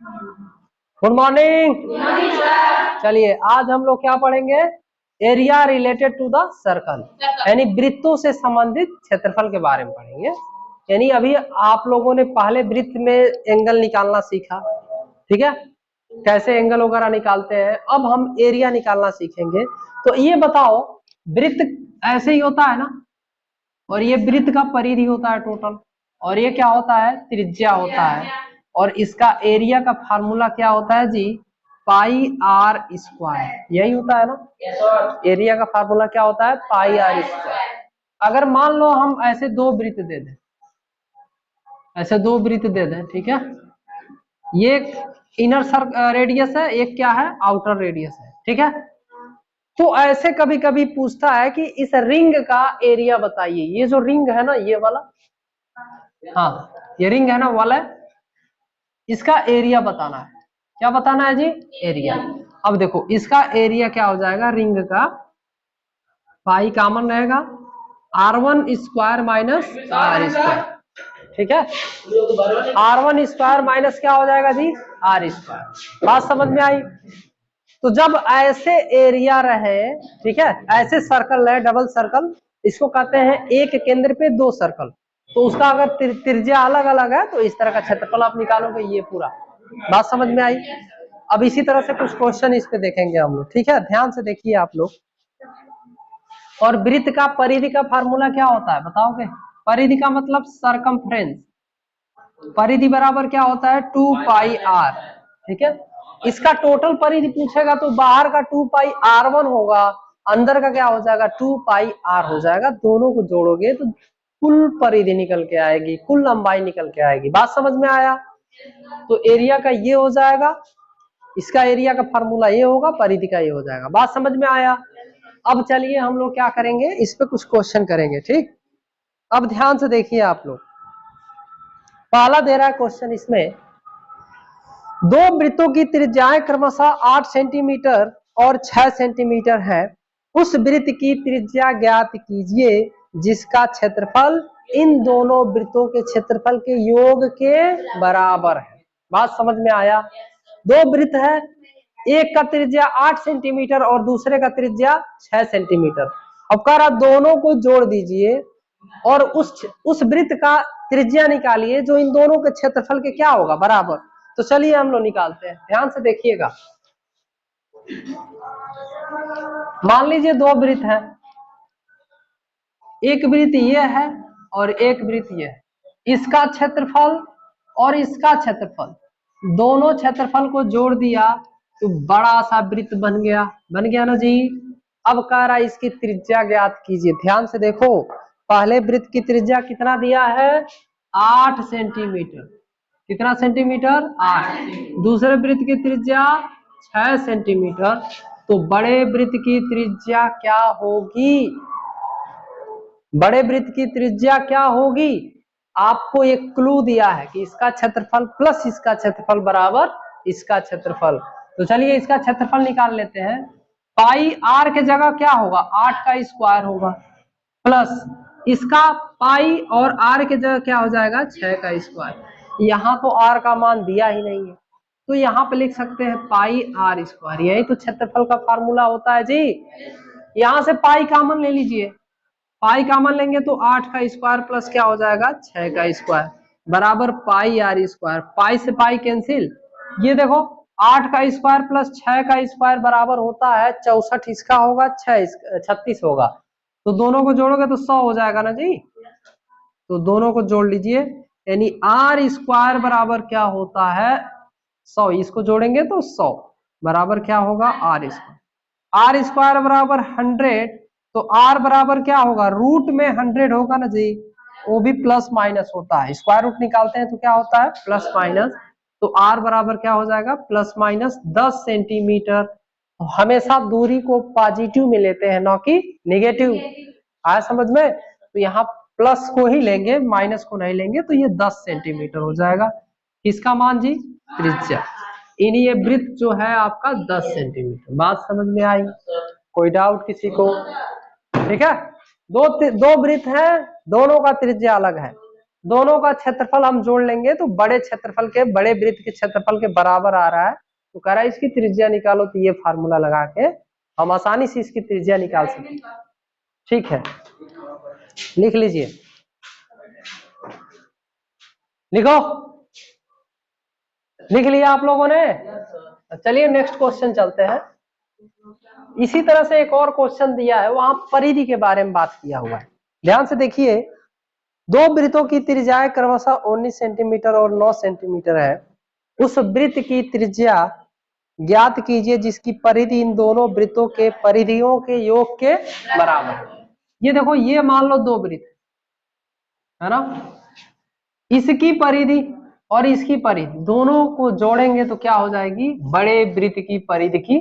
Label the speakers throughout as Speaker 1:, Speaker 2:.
Speaker 1: Good morning. चलिए आज हम लोग क्या पढ़ेंगे, area related to the circle, यानी वृत्तों से संबंधित क्षेत्रफल के बारे में पढ़ेंगे। यानी अभी आप लोगों ने पहले वृत्त में एंगल निकालना सीखा, ठीक है, कैसे एंगल वगैरह निकालते हैं। अब हम एरिया निकालना सीखेंगे। तो ये बताओ, वृत्त ऐसे ही होता है ना, और ये वृत्त का परिधि होता है टोटल, और ये क्या होता है, त्रिज्या होता है, और इसका एरिया का फार्मूला क्या होता है जी, पाई आर स्क्वायर, यही होता है ना। एरिया का फार्मूला क्या होता है, पाई आर स्क्वायर। अगर मान लो हम ऐसे दो वृत्त दे दें, ऐसे दो वृत्त दे दें, ठीक है, ये इनर रेडियस है, एक क्या है, आउटर रेडियस है, ठीक है। तो ऐसे कभी कभी पूछता है कि इस रिंग का एरिया बताइए। ये जो रिंग है ना, ये वाला, हाँ ये रिंग है ना वाला, इसका एरिया बताना है। क्या बताना है जी, एरिया। अब देखो इसका एरिया क्या हो जाएगा, रिंग का पाई कॉमन रहेगा, R1 square minus are square, ठीक है। R1 स्क्वायर माइनस क्या हो जाएगा जी, आर स्क्वायर। बात समझ में आई। तो जब ऐसे एरिया रहे, ठीक है, ऐसे सर्कल रहे, डबल सर्कल, इसको कहते हैं एक केंद्र पे दो सर्कल, तो उसका अगर त्रिज्या अलग अलग है तो इस तरह का क्षेत्रफल आप निकालोगे, ये पूरा। बात समझ में आई। अब इसी तरह से कुछ क्वेश्चन इस पे देखेंगे हम लोग, ठीक है, ध्यान से देखिए आप लोग। और वृत्त का परिधि का फार्मूला क्या होता है बताओगे। परिधि का मतलब सरकमफ्रेंस, परिधि बराबर क्या होता है, 2 पाई आर, ठीक है। इसका टोटल परिधि पूछेगा तो बाहर का 2 पाई R1 होगा, अंदर का क्या हो जाएगा, 2 पाई आर हो जाएगा। दोनों को जोड़ोगे तो कुल परिधि निकल के आएगी, कुल लंबाई निकल के आएगी। बात समझ में आया। तो एरिया का ये हो जाएगा, इसका एरिया का फार्मूला ये होगा, परिधि का ये हो जाएगा। बात समझ में आया। अब चलिए हम लोग क्या करेंगे, इस पे कुछ क्वेश्चन करेंगे, ठीक। अब ध्यान से देखिए आप लोग, पहला दे रहा है क्वेश्चन, इसमें दो वृत्तों की त्रिज्याएं क्रमशः 8 सेंटीमीटर और 6 सेंटीमीटर है। उस वृत्त की त्रिज्या ज्ञात कीजिए जिसका क्षेत्रफल इन दोनों वृत्तों के क्षेत्रफल के योग के बराबर है। बात समझ में आया। दो वृत्त है, एक का त्रिज्या 8 सेंटीमीटर और दूसरे का त्रिज्या 6 सेंटीमीटर। अब कह रहा दोनों को जोड़ दीजिए और उस वृत्त का त्रिज्या निकालिए जो इन दोनों के क्षेत्रफल के क्या होगा, बराबर। तो चलिए हम लोग निकालते हैं, ध्यान से देखिएगा। मान लीजिए दो वृत्त है, एक वृत्त ये है और एक वृत्त ये है। इसका क्षेत्रफल और इसका क्षेत्रफल, दोनों क्षेत्रफल को जोड़ दिया तो बड़ा सा वृत्त बन गया ना जी। अब कह रहा है इसकी त्रिज्या ज्ञात कीजिए। ध्यान से देखो, पहले वृत्त की त्रिज्या कितना दिया है, 8 सेंटीमीटर। कितना सेंटीमीटर, 8। दूसरे वृत्त की त्रिज्या 6 सेंटीमीटर। तो बड़े वृत्त की त्रिज्या क्या होगी, बड़े वृत्त की त्रिज्या क्या होगी। आपको एक क्लू दिया है कि इसका क्षेत्रफल प्लस इसका क्षेत्रफल बराबर इसका क्षेत्रफल। तो चलिए इसका क्षेत्रफल निकाल लेते हैं। पाई आर के जगह क्या होगा, 8 का स्क्वायर होगा, प्लस इसका पाई और आर के जगह क्या हो जाएगा, 6 का स्क्वायर। यहाँ तो आर का मान दिया ही नहीं है, तो यहाँ पे लिख सकते हैं पाई आर स्क्वायर। यही तो क्षेत्रफल का फार्मूला होता है जी। यहाँ से पाई कॉमन ले लीजिए, पाई कॉमन लेंगे तो 8 का स्क्वायर प्लस क्या हो जाएगा, 6 का स्क्वायर बराबर पाई आर स्क्वायर। पाई से पाई कैंसिल, ये देखो 8 का स्क्वायर प्लस 6 का स्क्वायर बराबर होता है 64, इसका होगा 36 होगा। तो दोनों को जोड़ोगे तो 100 हो जाएगा ना जी। तो दोनों को जोड़ लीजिए, यानी आर स्क्वायर बराबर क्या होता है, 100। इसको जोड़ेंगे तो 100 बराबर क्या होगा, आर स्क्वायर। आर स्क्वायर बराबर 100, तो आर बराबर क्या होगा, रूट में 100 होगा ना जी। वो भी प्लस माइनस होता है, स्क्वायर रूट निकालते हैं तो क्या होता है, प्लस माइनस। तो आर बराबर क्या हो जाएगा, प्लस माइनस 10 सेंटीमीटर। हमेशा दूरी को पॉजिटिव में लेते हैं, ना कि नेगेटिव। आया समझ में। तो यहाँ प्लस को ही लेंगे, माइनस को नहीं लेंगे, तो ये 10 सेंटीमीटर हो जाएगा। इसका मान जी, त्रिज्या। इन्हीं ये वृत्त जो है आपका 10 सेंटीमीटर। बात समझ में आई, कोई डाउट किसी को, ठीक है। दो वृत्त है, दोनों का त्रिज्या अलग है, दोनों का क्षेत्रफल हम जोड़ लेंगे तो बड़े क्षेत्रफल के, बड़े वृत्त के क्षेत्रफल के बराबर आ रहा है। तो कह रहा है इसकी त्रिज्या निकालो, तो ये फार्मूला लगा के हम आसानी से इसकी त्रिज्या निकाल सकते हैं। ठीक है, लिख लीजिए, लिखो, लिख लिया आप लोगों ने? चलिए नेक्स्ट क्वेश्चन चलते हैं। इसी तरह से एक और क्वेश्चन दिया है, वहां परिधि के बारे में बात किया हुआ है। ध्यान से देखिए, दो वृत्तों की त्रिज्याएं क्रमशः 19 सेंटीमीटर और 9 सेंटीमीटर है। उस वृत्त की त्रिज्या ज्ञात कीजिए जिसकी परिधि इन दोनों वृत्तों के परिधियों के योग के बराबर है। ये देखो, ये मान लो दो वृत्त है ना, इसकी परिधि और इसकी परिधि दोनों को जोड़ेंगे तो क्या हो जाएगी, बड़े वृत्त की परिधि की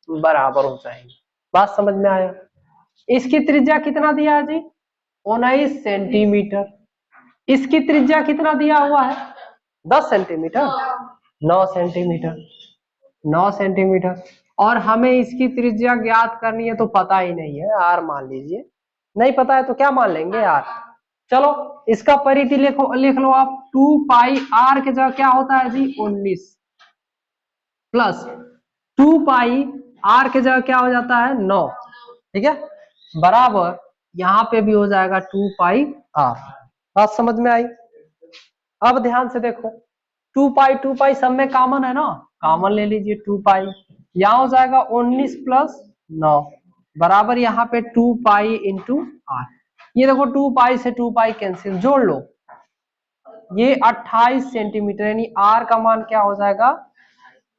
Speaker 1: बराबर हो जाएगी। बात समझ में आया? इसकी त्रिज्या कितना दिया है जी, 19 सेंटीमीटर। इसकी त्रिज्या कितना दिया हुआ है, 10 सेंटीमीटर, 9 सेंटीमीटर, 9 सेंटीमीटर। और हमें इसकी त्रिज्या ज्ञात करनी है तो पता ही नहीं है, आर मान लीजिए। नहीं पता है तो क्या मान लेंगे, आर। चलो इसका परिधि लिख लो आप, 2 पाई आर के जगह क्या होता है जी, 19 प्लस 2 पाई आर के जगह क्या हो जाता है, 9। ठीक है, बराबर यहाँ पे भी हो जाएगा 2 पाई आर। बात समझ में आई? अब ध्यान से देखो, 2 पाई सब में कॉमन है ना, कॉमन ले लीजिए 2 पाई। यहाँ हो जाएगा 19 प्लस 9 बराबर यहाँ पे 2 पाई इंटू आर। ये देखो 2 पाई से 2 पाई कैंसिल, जोड़ लो, ये 28 सेंटीमीटर, यानी आर का मान क्या हो जाएगा,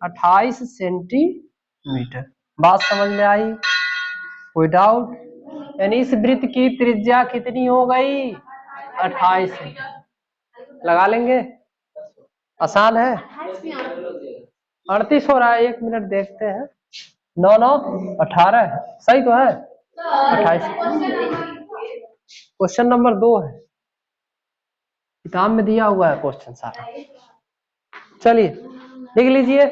Speaker 1: 28 सेंटीमीटर। बात समझ में आई? कोई डाउट? यानी इस वृत्त की त्रिज्या कितनी हो गई, 28 सेंटीमीटर। लगा लेंगे, आसान है। 38 हो रहा है, 1 मिनट देखते हैं। 9 9 18 सही तो है, 28। क्वेश्चन नंबर 2 है, किताब में दिया हुआ है क्वेश्चन सारा। चलिए लिख लीजिए,